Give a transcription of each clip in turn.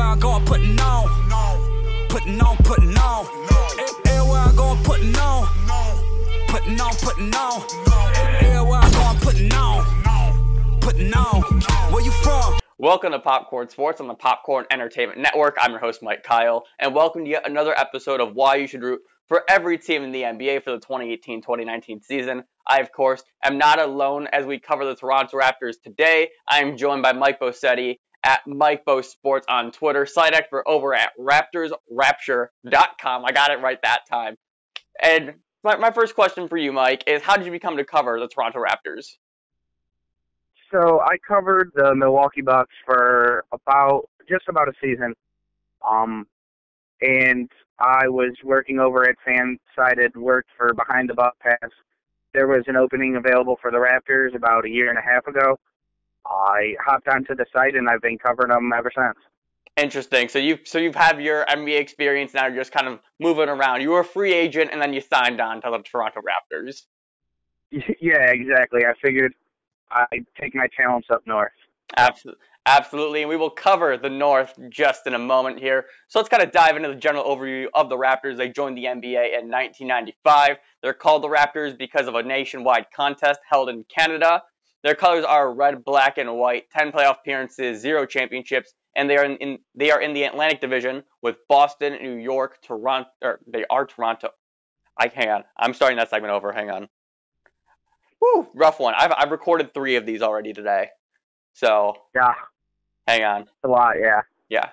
I go, I'm putting on. Putting on, putting on. Everywhere I go, I'm putting on. Putting on, putting on. Everywhere I go, I'm putting on. Putting on. Where you from? Welcome to Popcorn Sports on the Popcorn Entertainment Network. I'm your host, Mickeal, and welcome to yet another episode of Why You Should Root for every team in the NBA for the 2018-2019 season. I, of course, am not alone as we cover the Toronto Raptors today. I am joined by Mike Bossetti at MikeBoSports on Twitter, site expert over at RaptorsRapture.com. I got it right that time. And my first question for you, Mike, is how did you become to cover the Toronto Raptors? So I covered the Milwaukee Bucks for just about a season, and I was working over at Fansided, worked for Behind the Buck Pass. There was an opening available for the Raptors about a year and a half ago. I hopped onto the site, and I've been covering them ever since. Interesting. So you've had your NBA experience, now you're just kind of moving around. You were a free agent, and then you signed on to the Toronto Raptors. Yeah, exactly. I figured I'd take my talents up north. Absolutely, and we will cover the North just in a moment here. So let's kind of dive into the general overview of the Raptors. They joined the NBA in 1995. They're called the Raptors because of a nationwide contest held in Canada. Their colors are red, black, and white. 10 playoff appearances, 0 championships, and they are in the Atlantic Division with Boston, New York, Toronto. They are Toronto. Hang on, I'm starting that segment over. Hang on. Whew, rough one. I've recorded 3 of these already today. So, yeah. Hang on. A lot, yeah. Yeah.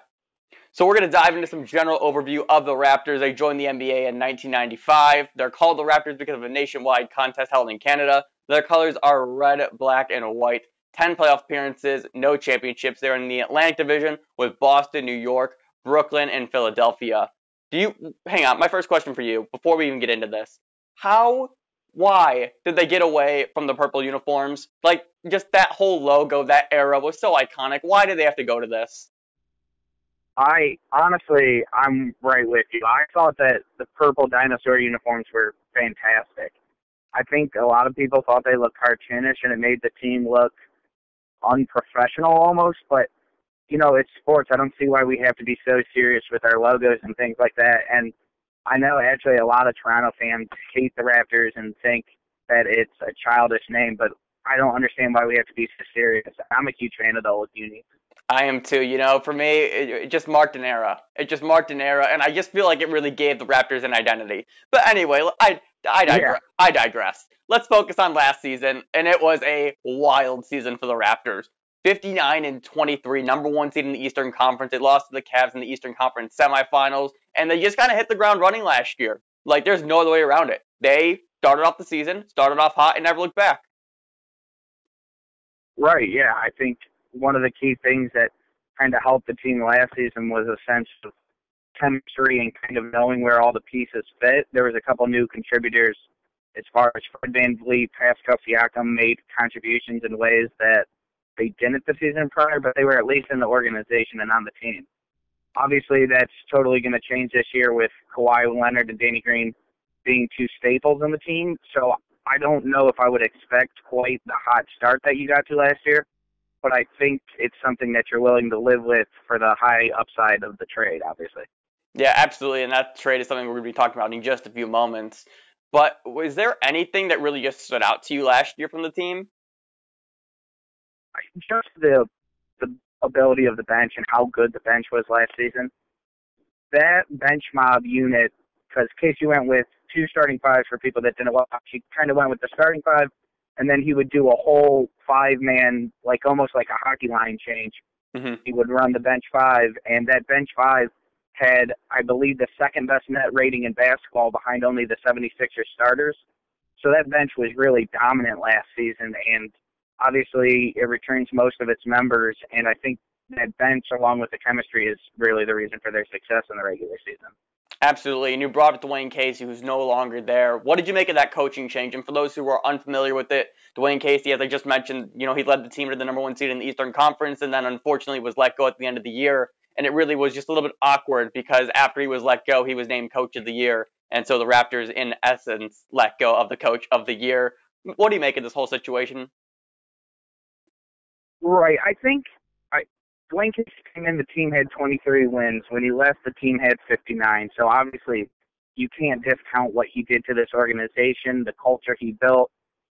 So we're going to dive into some general overview of the Raptors. They joined the NBA in 1995. They're called the Raptors because of a nationwide contest held in Canada. Their colors are red, black, and white. 10 playoff appearances, no championships. They're in the Atlantic Division with Boston, New York, Brooklyn, and Philadelphia. Hang on, my first question for you, before we even get into this. Why did they get away from the purple uniforms? Like, just that whole logo, that era was so iconic. Why did they have to go to this? I'm right with you. I thought that the purple dinosaur uniforms were fantastic. I think a lot of people thought they looked cartoonish and it made the team look unprofessional almost, but, you know, it's sports. I don't see why we have to be so serious with our logos and things like that. And I know actually a lot of Toronto fans hate the Raptors and think that it's a childish name, but I don't understand why we have to be so serious. I'm a huge fan of the old uni. I am too. You know, for me, it just marked an era. It just marked an era, and I just feel like it really gave the Raptors an identity. But anyway, I digress. Let's focus on last season, and it was a wild season for the Raptors. 59-23, number 1 seed in the Eastern Conference. They lost to the Cavs in the Eastern Conference semifinals, and they just kind of hit the ground running last year. Like, there's no other way around it. They started off the season, started off hot, and never looked back. Right, yeah. I think one of the key things that kind of helped the team last season was a sense of chemistry and kind of knowing where all the pieces fit. There was a couple new contributors as far as Fred VanVleet, Pascal Siakam made contributions in ways that they didn't the season prior, but they were at least in the organization and on the team. Obviously, that's totally going to change this year with Kawhi, Leonard, and Danny Green being 2 staples on the team. So I don't know if I would expect quite the hot start that you got to last year, but I think it's something that you're willing to live with for the high upside of the trade, obviously. Yeah, absolutely, and that trade is something we're going to be talking about in just a few moments. But was there anything that really just stood out to you last year from the team? Just the ability of the bench and how good the bench was last season. That bench mob unit, because Casey went with 2 starting 5s for people that didn't watch. He kind of went with the starting 5, and then he would do a whole 5-man, like almost like a hockey line change. Mm-hmm. He would run the bench 5, and that bench 5 had, I believe, the second best net rating in basketball behind only the 76ers starters. So that bench was really dominant last season, and obviously it returns most of its members, and I think that bench, along with the chemistry, is really the reason for their success in the regular season. Absolutely, and you brought up Dwayne Casey, who's no longer there. What did you make of that coaching change? And for those who are unfamiliar with it, Dwayne Casey, as I just mentioned, you know, he led the team to the number 1 seed in the Eastern Conference, and then unfortunately was let go at the end of the year. And it really was just a little bit awkward because after he was let go, he was named Coach of the Year, and so the Raptors, in essence, let go of the Coach of the Year. What do you make of this whole situation? Right. I think Dwayne Casey came in, the team had 23 wins. When he left, the team had 59. So obviously, you can't discount what he did to this organization, the culture he built,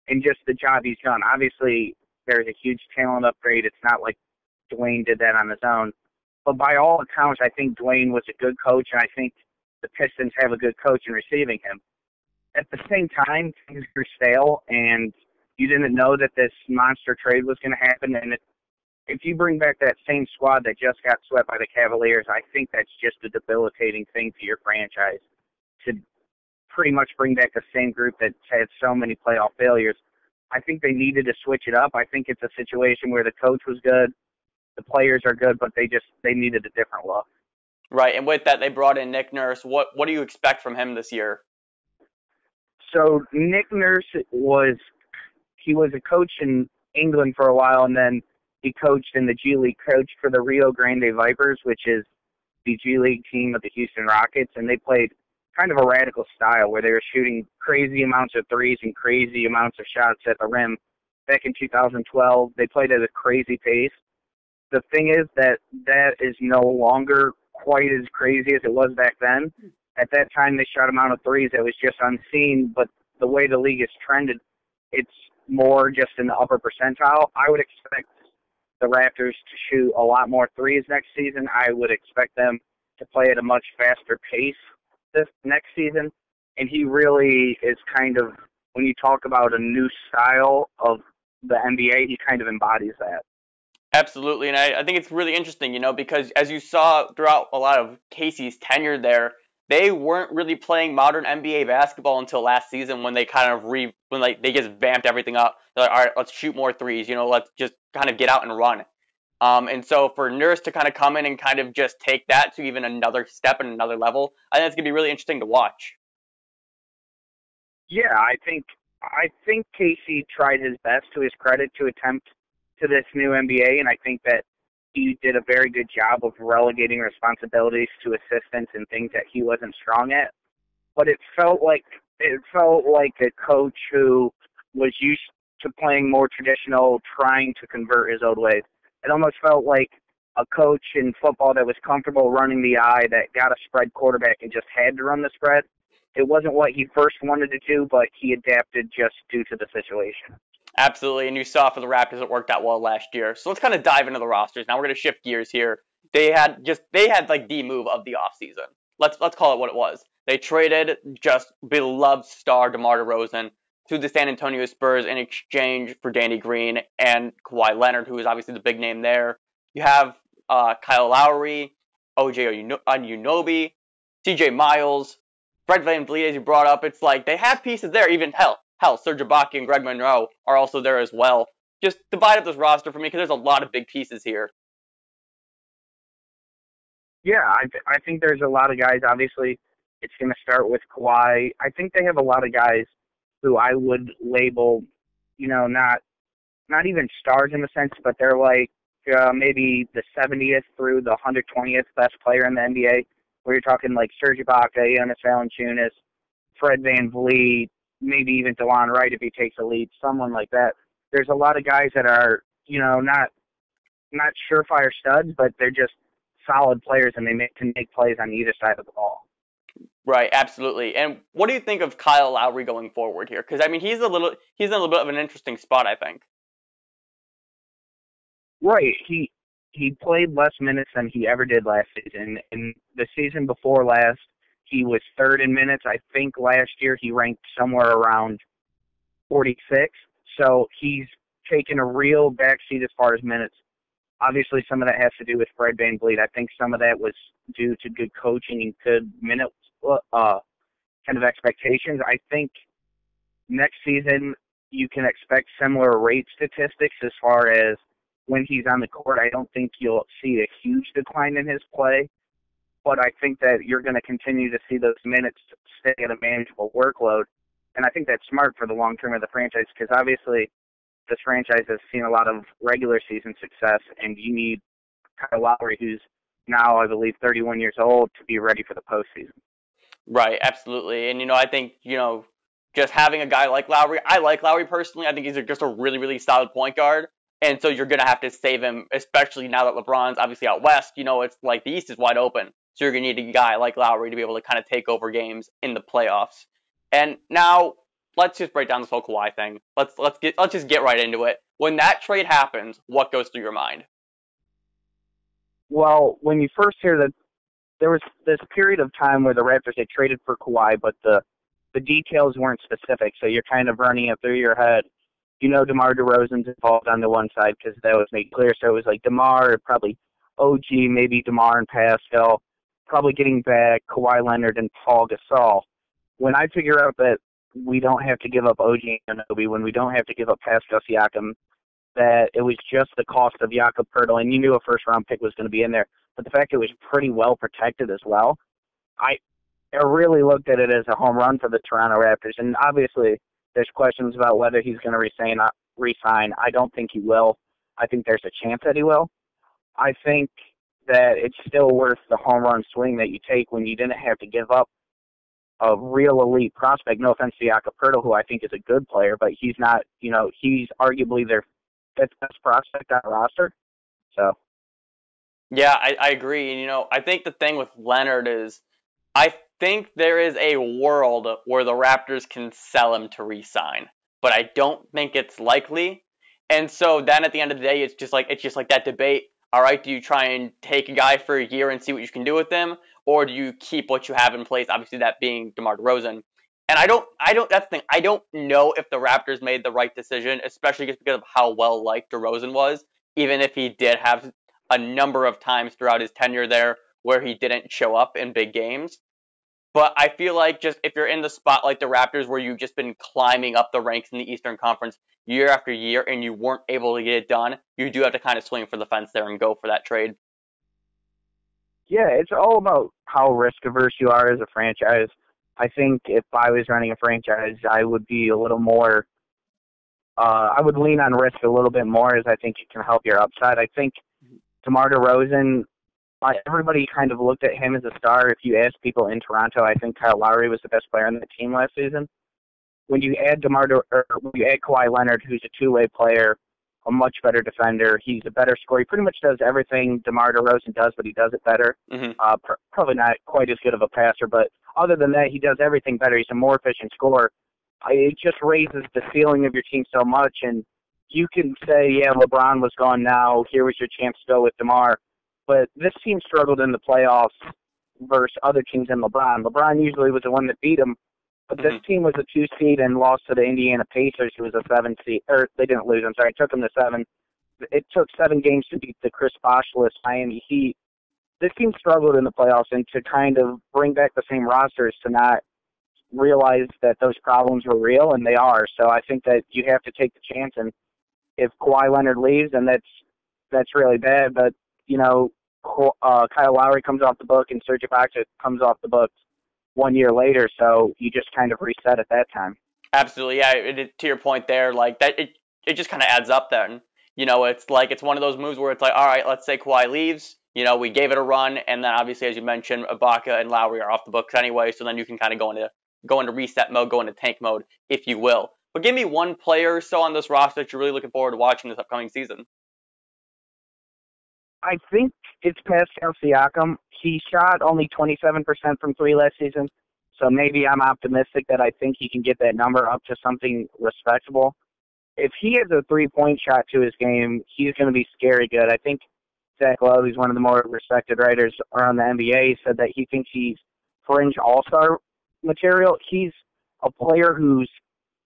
and just the job he's done. Obviously, there's a huge talent upgrade. It's not like Dwayne did that on his own. But by all accounts, I think Dwayne was a good coach, and I think the Pistons have a good coach in receiving him. At the same time, things grew stale, and you didn't know that this monster trade was going to happen. And if you bring back that same squad that just got swept by the Cavaliers, I think that's just a debilitating thing to your franchise, to pretty much bring back the same group that's had so many playoff failures. I think they needed to switch it up. I think it's a situation where the coach was good, the players are good, but they needed a different look. Right, and with that, they brought in Nick Nurse. What do you expect from him this year? So Nick Nurse was a coach in England for a while, and then he coached in the G League, coached for the Rio Grande Vipers, which is the G League team of the Houston Rockets, and they played kind of a radical style where they were shooting crazy amounts of threes and crazy amounts of shots at the rim. Back in 2012, they played at a crazy pace. The thing is that is no longer quite as crazy as it was back then. At that time, they shot amount of threes that was just unseen, but the way the league has trended, it's more just in the upper percentile. I would expect the Raptors to shoot a lot more threes next season. I would expect them to play at a much faster pace this next season. And he really is kind of, when you talk about a new style of the NBA, he kind of embodies that. Absolutely, and I think it's really interesting, because as you saw throughout a lot of Casey's tenure there, they weren't really playing modern NBA basketball until last season when they kind of they just vamped everything up. They're like, all right, let's shoot more threes, let's just kind of get out and run. And so for Nurse to kind of come in and kind of just take that to even another step and another level, I think it's going to be really interesting to watch. Yeah, I think Casey tried his best, to his credit, to attempt to this new NBA, and I think that he did a very good job of relegating responsibilities to assistants and things that he wasn't strong at. But it felt like a coach who was used to playing more traditional, trying to convert his old ways. It almost felt like a coach in football that was comfortable running the eye, that got a spread quarterback and just had to run the spread. It wasn't what he first wanted to do, but he adapted just due to the situation. Absolutely, and you saw for the Raptors it worked out well last year. So let's kind of dive into the rosters. Now we're going to shift gears here. They had like the move of the offseason. Let's call it what it was. They traded just beloved star DeMar DeRozan to the San Antonio Spurs in exchange for Danny Green and Kawhi Leonard, who is obviously the big name there. You have Kyle Lowry, OJ Anunoby, CJ Miles, Fred VanVleet, as you brought up. It's like they have pieces there. Even hell, Serge Ibaka and Greg Monroe are also there as well. Just divide up this roster for me because there's a lot of big pieces here. Yeah, I think there's a lot of guys. Obviously, it's going to start with Kawhi. I think they have a lot of guys who I would label, not even stars in a sense, but they're like maybe the 70th through the 120th best player in the NBA, where you're talking like Serge Ibaka, Jonas Valanciunas, Fred VanVleet, maybe even DeLon Wright if he takes a lead, someone like that. There's a lot of guys that are, not surefire studs, but they're just solid players, and they can make plays on either side of the ball. Right, absolutely. And what do you think of Kyle Lowry going forward here? Because he's in a little bit of an interesting spot, I think. Right, he played less minutes than he ever did last season. In the season before last, he was third in minutes. I think last year he ranked somewhere around 46. So he's taken a real backseat as far as minutes. Obviously, some of that has to do with Fred VanVleet. I think some of that was due to good coaching and good minutes kind of expectations. I think next season you can expect similar rate statistics as far as when he's on the court. I don't think you'll see a huge decline in his play, but I think that you're going to continue to see those minutes stay at a manageable workload. And I think that's smart for the long term of the franchise, because obviously this franchise has seen a lot of regular season success, and you need Kyle Lowry, who's now, I believe, 31 years old, to be ready for the postseason. Right, absolutely. And, I think, just having a guy like Lowry, I like Lowry personally. I think he's just a really, really solid point guard. And so you're going to have to save him, especially now that LeBron's obviously out west. It's like the East is wide open. So you're going to need a guy like Lowry to be able to kind of take over games in the playoffs. And now let's just break down this whole Kawhi thing. Let's just get right into it. When that trade happens, what goes through your mind? Well, when you first hear that, there was this period of time where the Raptors had traded for Kawhi, but the details weren't specific, so you're kind of running it through your head. DeMar DeRozan's involved on the one side because that was made clear, so it was like DeMar, probably OG, maybe DeMar and Pascal, probably getting back Kawhi Leonard and Paul Gasol. When I figure out that we don't have to give up OG and Anunoby, when we don't have to give up Pascal Siakam, that it was just the cost of Jakob Poeltl, and you knew a first-round pick was going to be in there, but the fact it was pretty well protected as well, I really looked at it as a home run for the Toronto Raptors, and obviously there's questions about whether he's going to resign. I don't think he will. I think there's a chance that he will. I think that it's still worth the home run swing that you take when you didn't have to give up a real elite prospect. No offense to Jakob Poeltl, who I think is a good player, but he's not, he's arguably their fifth best prospect on the roster. So. Yeah, I agree. And, I think the thing with Leonard is I think there is a world where the Raptors can sell him to re-sign, but I don't think it's likely. And so then at the end of the day, it's just like that debate. All right, do you try and take a guy for a year and see what you can do with him, or do you keep what you have in place? Obviously, that being DeMar DeRozan. And that's the thing. I don't know if the Raptors made the right decision, especially just because of how well liked DeRozan was, even if he did have a number of times throughout his tenure there where he didn't show up in big games. But I feel like just if you're in the spot like the Raptors where you've just been climbing up the ranks in the Eastern Conference year after year and you weren't able to get it done, you do have to kind of swing for the fence there and go for that trade. Yeah, it's all about how risk-averse you are as a franchise. I think if I was running a franchise, I would be a little more I would lean on risk a little bit more, as I think it can help your upside. I think DeMar DeRozan, everybody kind of looked at him as a star. If you ask people in Toronto, I think Kyle Lowry was the best player on the team last season. When you add Kawhi Leonard, who's a two-way player, a much better defender, he's a better scorer. He pretty much does everything DeMar DeRozan does, but he does it better. Mm-hmm. Probably not quite as good of a passer, but other than that, he does everything better. He's a more efficient scorer. It just raises the ceiling of your team so much, and you can say, yeah, LeBron was gone now. Here was your chance to go with DeMar. But this team struggled in the playoffs versus other teams than LeBron. LeBron usually was the one that beat him, but this team was a 2 seed and lost to the Indiana Pacers, who was a 7 seed. Or they didn't lose, I'm sorry. It took them to 7. It took 7 games to beat the Chris Bosh-less Miami Heat. This team struggled in the playoffs, and to kind of bring back the same rosters to not realize that those problems were real, and they are. So I think that you have to take the chance, and if Kawhi Leonard leaves, then that's really bad. But, Kyle Lowry comes off the book and Serge Ibaka comes off the books 1 year later, so you just kind of reset at that time. Absolutely, yeah. To your point there, like that, it just kind of adds up then. It's one of those moves where it's like, all right, let's say Kawhi leaves, we gave it a run, and then obviously, as you mentioned, Ibaka and Lowry are off the books anyway, so then you can kind of go into reset mode, go into tank mode, if you will. But give me one player or so on this roster that you're really looking forward to watching this upcoming season. I think it's Pascal Siakam. He shot only 27% from 3 last season, so maybe I'm optimistic that I think he can get that number up to something respectable. If he has a 3-point shot to his game, he's going to be scary good. I think Zach Lowe, who's one of the more respected writers around the NBA, said that he thinks he's fringe all-star material. He's a player who's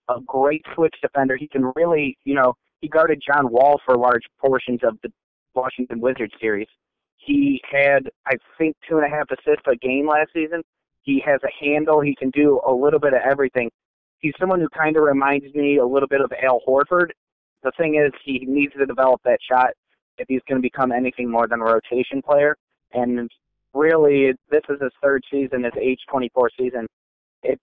a great switch defender. He can really, he guarded John Wall for large portions of the Washington Wizards series. He had, I think, 2.5 assists a game last season. He has a handle. He can do a little bit of everything. He's someone who kind of reminds me a little bit of Al Horford. The thing is, he needs to develop that shot if he's going to become anything more than a rotation player. And really, this is his 3rd season, his age 24 season. It's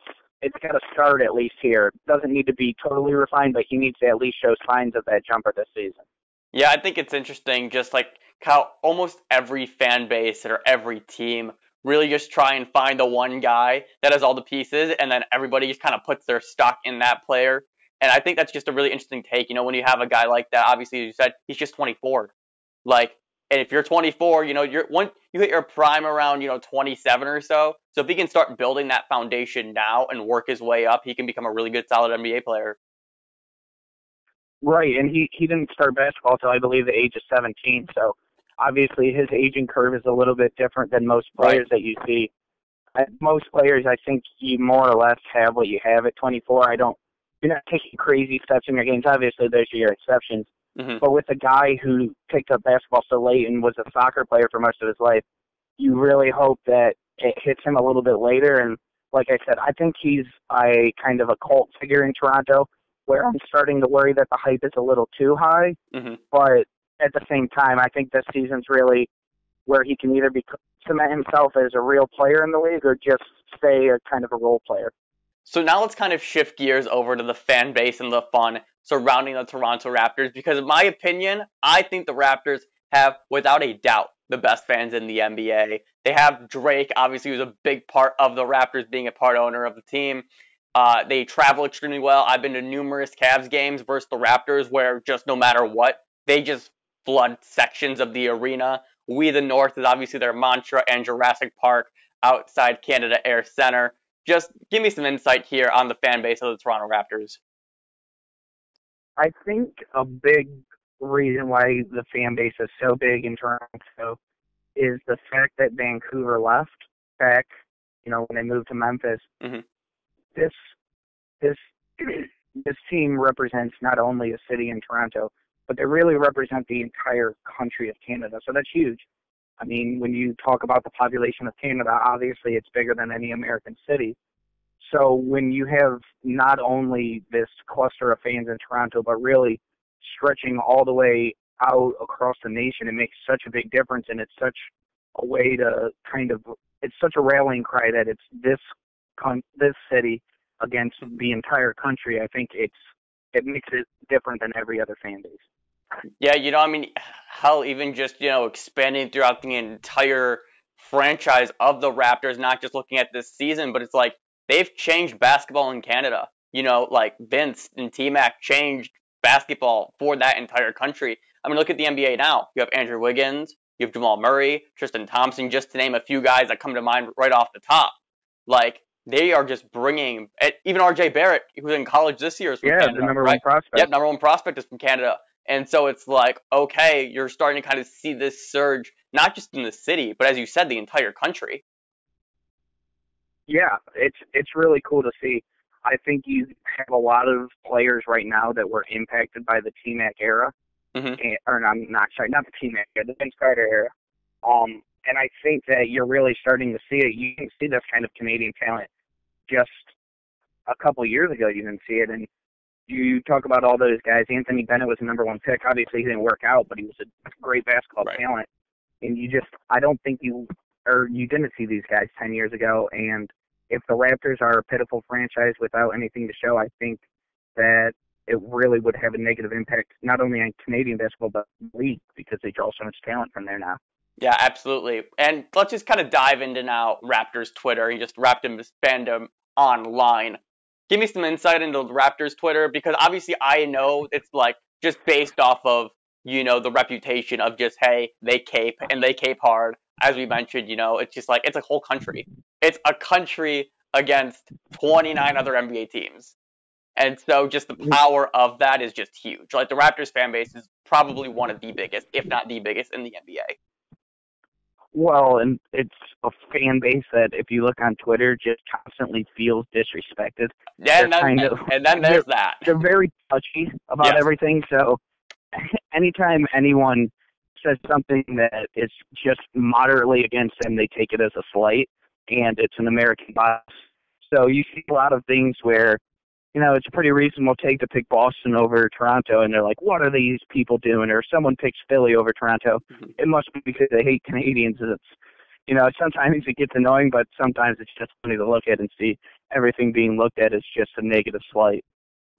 got to start at least here. It doesn't need to be totally refined, but he needs to at least show signs of that jumper this season. Yeah, I think it's interesting just like how almost every fan base or every team really just try and find the one guy that has all the pieces, and then everybody just kind of puts their stock in that player. And I think that's just a really interesting take. When you have a guy like that, obviously, as you said, he's just 24. Like, and if you're 24, once you hit your prime around, 27 or so. So if he can start building that foundation now and work his way up, he can become a really good, solid NBA player. Right, and he didn't start basketball until I believe the age of 17. So obviously his aging curve is a little bit different than most players that you see. Most players, I think you more or less have what you have at 24. You're not taking crazy steps in your games. Obviously, those are your exceptions. Mm-hmm. But with a guy who picked up basketball so late and was a soccer player for most of his life, you really hope that it hits him a little bit later. And like I said, I think he's a kind of a cult figure in Toronto, where I'm starting to worry that the hype is a little too high. Mm-hmm. But at the same time, I think this season's really where he can either cement himself as a real player in the league or just stay a kind of a role player. So now let's kind of shift gears over to the fan base and the fun surrounding the Toronto Raptors, because in my opinion, I think the Raptors have, without a doubt, the best fans in the NBA. They have Drake, obviously, who's a big part of the Raptors being a part owner of the team. They travel extremely well. I've been to numerous Cavs games versus the Raptors where just no matter what, they just flood sections of the arena. We the North is obviously their mantra, and Jurassic Park outside Canada Air Center. Just give me some insight here on the fan base of the Toronto Raptors. I think a big reason why the fan base is so big in Toronto is the fact that Vancouver left back, when they moved to Memphis. Mm-hmm. This team represents not only a city in Toronto, but they really represent the entire country of Canada. So that's huge. I mean, when you talk about the population of Canada, obviously it's bigger than any American city. So when you have not only this cluster of fans in Toronto, but really stretching all the way out across the nation, it makes such a big difference, and it's such a way to it's such a rallying cry that it's this city against the entire country. I think it makes it different than every other fan base. Yeah, hell, even just, expanding throughout the entire franchise of the Raptors, not just looking at this season, but it's like they've changed basketball in Canada. Like Vince and T-Mac changed basketball for that entire country. Look at the NBA now. You have Andrew Wiggins, you have Jamal Murray, Tristan Thompson, just to name a few guys that come to mind right off the top. Like, they are just bringing, even RJ Barrett, who's in college this year, is from Canada. The number one prospect. Yep, number one prospect is from Canada. And so it's like, okay, you're starting to kind of see this surge, not just in the city, but as you said, the entire country. Yeah, it's really cool to see. I think you have a lot of players right now that were impacted by the T-Mac era. Mm-hmm. Not the T-Mac era, the Vince Carter era. And I think that you're really starting to see it. You can see this kind of Canadian talent just a couple years ago. You didn't see it. And you talk about all those guys. Anthony Bennett was the number one pick. Obviously, he didn't work out, but he was a great basketball talent. And I don't think you didn't see these guys 10 years ago. And if the Raptors are a pitiful franchise without anything to show, I think that it really would have a negative impact, not only on Canadian basketball, but the league, because they draw so much talent from there now. Yeah, absolutely. And let's just kind of dive into now Raptors Twitter and just Raptors fandom online. Give me some insight into the Raptors Twitter, because obviously I know it's like just based off of, the reputation of just, hey, they cape and they cape hard. As we mentioned, it's just like, it's a whole country. It's a country against 29 other NBA teams. And so just the power of that is just huge. Like, the Raptors fan base is probably one of the biggest, if not the biggest, in the NBA. Well, and it's a fan base that, if you look on Twitter, just constantly feels disrespected. Yeah, and then there's that. They're very touchy about everything. So anytime anyone says something that is just moderately against them, they take it as a slight, and it's an American bias. So you see a lot of things where, it's a pretty reasonable take to pick Boston over Toronto, and they're like, what are these people doing? Or someone picks Philly over Toronto. Mm-hmm. It must be because they hate Canadians. It's, sometimes it gets annoying, but sometimes it's just funny to look at and see everything being looked at as just a negative slight.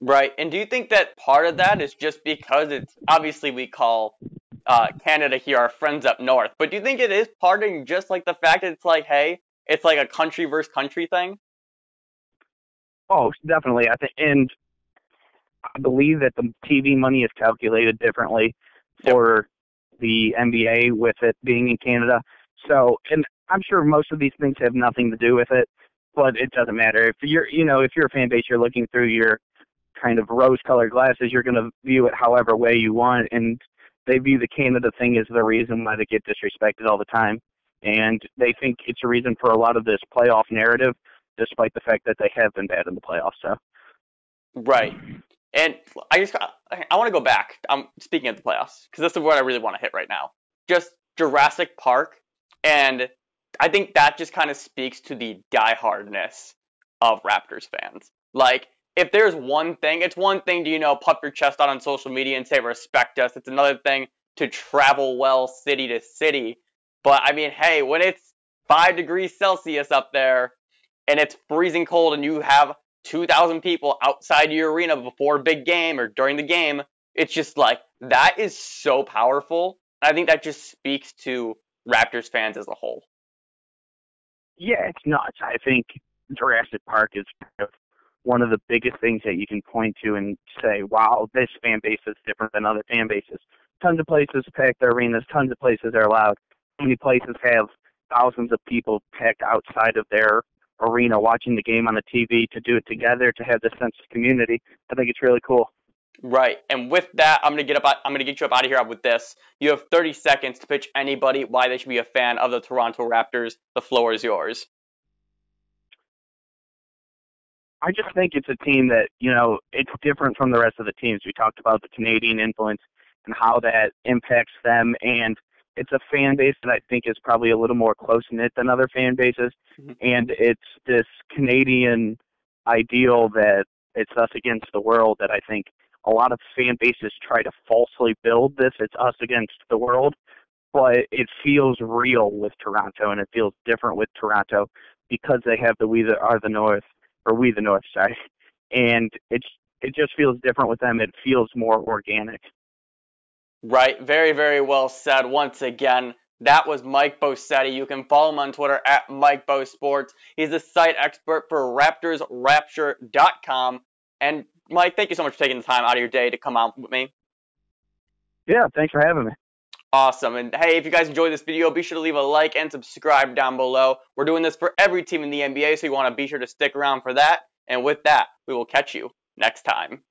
Right. And do you think that part of that is just because it's, obviously we call Canada here our friends up north, but do you think it is part of just like the fact that it's like, hey, it's like a country versus country thing? Oh, definitely. I think, and I believe that the TV money is calculated differently for the NBA with it being in Canada. So, and I'm sure most of these things have nothing to do with it, but it doesn't matter. If you're, if you're a fan base, you're looking through your kind of rose-colored glasses, you're going to view it however way you want, and they view the Canada thing as the reason why they get disrespected all the time. And they think it's a reason for a lot of this playoff narrative, despite the fact that they have been bad in the playoffs. So. Right. And I want to go back. I'm speaking of the playoffs, because this is what I really want to hit right now. Just Jurassic Park, and I think that just kind of speaks to the diehardness of Raptors fans. Like, if there's one thing, it's one thing to, puff your chest out on social media and say respect us. It's another thing to travel well city to city. But, I mean, hey, when it's 5 degrees Celsius up there and it's freezing cold and you have 2,000 people outside your arena before a big game or during the game, it's just like, that is so powerful. I think that just speaks to Raptors fans as a whole. Yeah, it's nuts. I think Jurassic Park is one of the biggest things that you can point to and say, wow, this fan base is different than other fan bases. Tons of places pack their arenas, tons of places are loud. Many places have thousands of people packed outside of their arena watching the game on the TV to do it together, to have this sense of community. I think it's really cool. Right. And with that, I'm gonna get you up out of here with this. You have 30 seconds to pitch anybody why they should be a fan of the Toronto Raptors. The floor is yours. I just think it's a team that, it's different from the rest of the teams. We talked about the Canadian influence and how that impacts them, and it's a fan base that I think is probably a little more close-knit than other fan bases, and it's this Canadian ideal that it's us against the world that I think a lot of fan bases try to falsely build this. It's us against the world, but it feels real with Toronto, and it feels different with Toronto because they have the We the North, sorry. And it just feels different with them. It feels more organic. Right. Very, very well said. Once again, that was Mike Bossetti. You can follow him on Twitter at MikeBoSports. He's the site expert for RaptorsRapture.com. And Mike, thank you so much for taking the time out of your day to come out with me. Yeah, thanks for having me. Awesome. And hey, if you guys enjoyed this video, be sure to leave a like and subscribe down below. We're doing this for every team in the NBA, so you want to be sure to stick around for that. And with that, we will catch you next time.